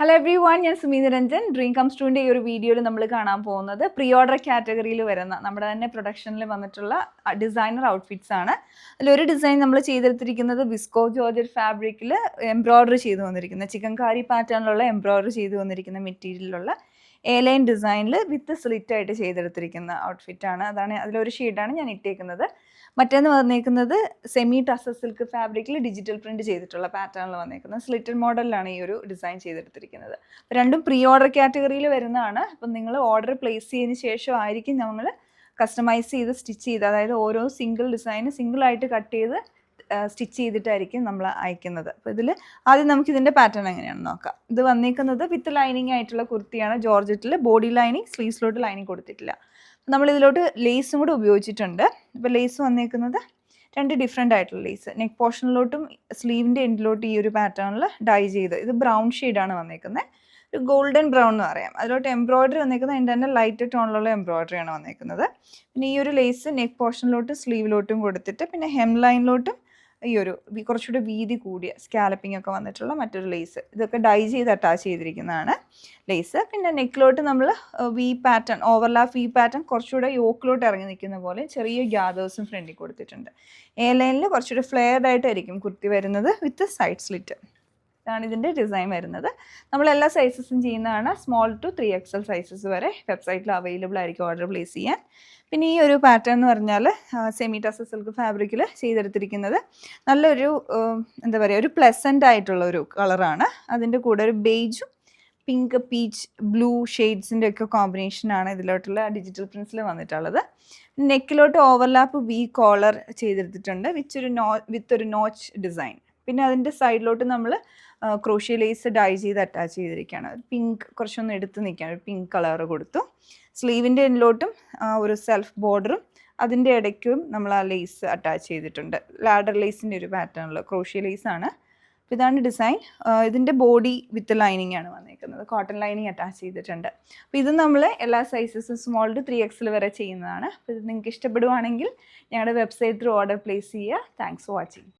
Hello every one, ഞാൻ Sumi Niranjan. Dream comes ട്രൂവിൻ്റെ ഈ ഒരു വീഡിയോയിൽ നമ്മൾ കാണാൻ പോകുന്നത് പ്രീ ഓർഡർ കാറ്റഗറിയിൽ വരുന്ന നമ്മുടെ തന്നെ പ്രൊഡക്ഷനിൽ വന്നിട്ടുള്ള ഡിസൈനർ ഔട്ട്ഫിറ്റ്സ് ആണ്. അതിലൊരു ഡിസൈൻ നമ്മൾ ചെയ്തെടുത്തിരിക്കുന്നത് വിസ്കോ ജോർജറ്റ് ഫാബ്രിക്കിൽ എംബ്രോയ്ഡറി ചെയ്ത് വന്നിരിക്കുന്ന ചിക്കൻകാരി പാറ്റേണിലുള്ള എംബ്രോയ്ഡറി ചെയ്ത് വന്നിരിക്കുന്ന മെറ്റീരിയലിലുള്ള എ-ലൈൻ ഡിസൈനിൽ വിത്ത് സ്ലിറ്റ് ആയിട്ട് ചെയ്തെടുത്തിരിക്കുന്ന ഔട്ട്ഫിറ്റാണ്. അതിലൊരു ഷെയ്ഡാണ് ഞാൻ ഇട്ടേക്കുന്നത്. മറ്റേന്ന് വന്നേക്കുന്നത് സെമി ടസർ സിൽക്ക് ഫാബ്രിക്കിൽ ഡിജിറ്റൽ പ്രിന്റ് ചെയ്തിട്ടുള്ള പാറ്റേണിൽ വന്നേക്കുന്നത് സ്ലിറ്റഡ് മോഡലിലാണ് ഈ ഒരു ഡിസൈൻ ചെയ്തെടുത്തിരിക്കുന്നത്. രണ്ടും പ്രീ ഓർഡർ കാറ്റഗറിയിൽ വരുന്നതാണ്. അപ്പം നിങ്ങൾ ഓർഡർ പ്ലേസ് ചെയ്തതിന് ശേഷമായിരിക്കും നമ്മൾ കസ്റ്റമൈസ് ചെയ്ത് സ്റ്റിച്ച് ചെയ്ത്, അതായത് ഓരോ സിംഗിൾ ഡിസൈന് സിംഗിളായിട്ട് കട്ട് ചെയ്ത് സ്റ്റിച്ച് ചെയ്തിട്ടായിരിക്കും നമ്മൾ അയക്കുന്നത്. അപ്പോൾ ഇതിൽ ആദ്യം നമുക്ക് ഇതിൻ്റെ പാറ്റേൺ എങ്ങനെയാണെന്ന് നോക്കാം. ഇത് വന്നേക്കുന്നത് വിത്ത് ലൈനിങ് ആയിട്ടുള്ള കുർത്തിയാണ്. ജോർജറ്റിൽ ബോഡി ലൈനിങ്, സ്ലീവ്സിലോട്ട് ലൈനിങ് കൊടുത്തിട്ടില്ല. നമ്മളിതിലോട്ട് ലേസും കൂടെ ഉപയോഗിച്ചിട്ടുണ്ട്. ഇപ്പോൾ ലേസ് വന്നേക്കുന്നത് രണ്ട് ഡിഫറെൻ്റ് ആയിട്ടുള്ള ലേസ്, നെക്ക് പോർഷനിലോട്ടും സ്ലീവിൻ്റെ എൻഡിലോട്ടും ഈ ഒരു പാറ്റേണിൽ ഡൈ ചെയ്ത്, ഇത് ബ്രൗൺ ഷെയ്ഡാണ് വന്നേക്കുന്നത്, ഒരു ഗോൾഡൻ ബ്രൗൺ എന്ന് പറയാം. അതിലോട്ട് എംബ്രോയ്ഡറി വന്നേക്കുന്നത് അതിൻ്റെ തന്നെ ലൈറ്റ് ടോണിലുള്ള എംബ്രോയ്ഡറിയാണ് വന്നേക്കുന്നത്. പിന്നെ ഈ ഒരു ലേസ് നെക്ക് പോർഷനിലോട്ടും സ്ലീവിലോട്ടും കൊടുത്തിട്ട് പിന്നെ ഹെം ലൈനിലോട്ടും ഈ ഒരു കുറച്ചുകൂടെ വീതി കൂടിയ സ്കാലപ്പിംഗ് ഒക്കെ വന്നിട്ടുള്ള മറ്റൊരു ലേസ്, ഇതൊക്കെ ഡൈ ചെയ്ത് അറ്റാച്ച് ചെയ്തിരിക്കുന്നതാണ് ലേസ്. പിന്നെ നെക്കിലോട്ട് നമ്മൾ V pattern, overlap V pattern കുറച്ചുകൂടെ യോക്കിലോട്ട് ഇറങ്ങി നിൽക്കുന്ന പോലെ ചെറിയ ഗ്യാദേഴ്സും ഫ്രണ്ടിൽ കൊടുത്തിട്ടുണ്ട്. എ ലൈനിൽ കുറച്ചുകൂടെ ഫ്ലെയർഡ് ആയിട്ടായിരിക്കും കുർത്തി വരുന്നത് വിത്ത് സൈഡ് സ്ലിറ്റ്. ഇതാണ് ഇതിൻ്റെ ഡിസൈൻ വരുന്നത്. നമ്മൾ എല്ലാ സൈസസും ചെയ്യുന്നതാണ്. സ്മോൾ ടു 3XL സൈസസ് വരെ വെബ്സൈറ്റിൽ അവൈലബിൾ ആയിരിക്കും ഓർഡർ പ്ലേസ് ചെയ്യാൻ. പിന്നെ ഈ ഒരു പാറ്റേൺ എന്ന് പറഞ്ഞാൽ സെമി ടസർ സിൽക്ക് ഫാബ്രിക്കിൽ ചെയ്തെടുത്തിരിക്കുന്നത് നല്ലൊരു എന്താ പറയുക, ഒരു പ്ലസൻ്റ് ആയിട്ടുള്ള ഒരു കളറാണ്. അതിൻ്റെ കൂടെ ഒരു ബേജും പിങ്ക്, പീച്ച്, ബ്ലൂ ഷെയ്ഡ്സിൻ്റെ ഒക്കെ കോമ്പിനേഷനാണ് ഇതിലോട്ടുള്ള ഡിജിറ്റൽ പ്രിൻസിൽ വന്നിട്ടുള്ളത്. നെക്കിലോട്ട് ഓവർലാപ്പ് വി കോളർ ചെയ്തെടുത്തിട്ടുണ്ട് വിത്ത് ഒരു നോച്ച് ഡിസൈൻ. പിന്നെ അതിൻ്റെ സൈഡിലോട്ട് നമ്മൾ ക്രോഷ്യ ലേസ് ഡൈ ചെയ്ത് അറ്റാച്ച് ചെയ്തിരിക്കുകയാണ്. പിങ്ക് കുറച്ചൊന്ന് എടുത്ത് നിൽക്കുകയാണ്, ഒരു പിങ്ക് കളർ കൊടുത്തു. സ്ലീവിൻ്റെ എൻഡിലോട്ടും ഒരു സെൽഫ് ബോർഡറും അതിൻ്റെ ഇടയ്ക്കും നമ്മൾ ആ ലേസ് അറ്റാച്ച് ചെയ്തിട്ടുണ്ട്. ലാഡർ ലേസിൻ്റെ ഒരു പാറ്റേണിൽ ക്രോഷ്യ ലേസാണ്. അപ്പോൾ ഇതാണ് ഡിസൈൻ. ഇതിൻ്റെ ബോഡി വിത്ത് ലൈനിങ് ആണ് വന്നിരിക്കുന്നത്, കോട്ടൺ ലൈനിങ് അറ്റാച്ച് ചെയ്തിട്ടുണ്ട്. അപ്പോൾ ഇത് നമ്മൾ എല്ലാ സൈസസും സ്മോൾ ടു 3XL വരെ ചെയ്യുന്നതാണ്. അപ്പോൾ ഇത് നിങ്ങൾക്ക് ഇഷ്ടപ്പെടുവാണെങ്കിൽ ഞങ്ങളുടെ വെബ്സൈറ്റ് ത്രൂ ഓർഡർ പ്ലേസ് ചെയ്യുക. Thanks for watching.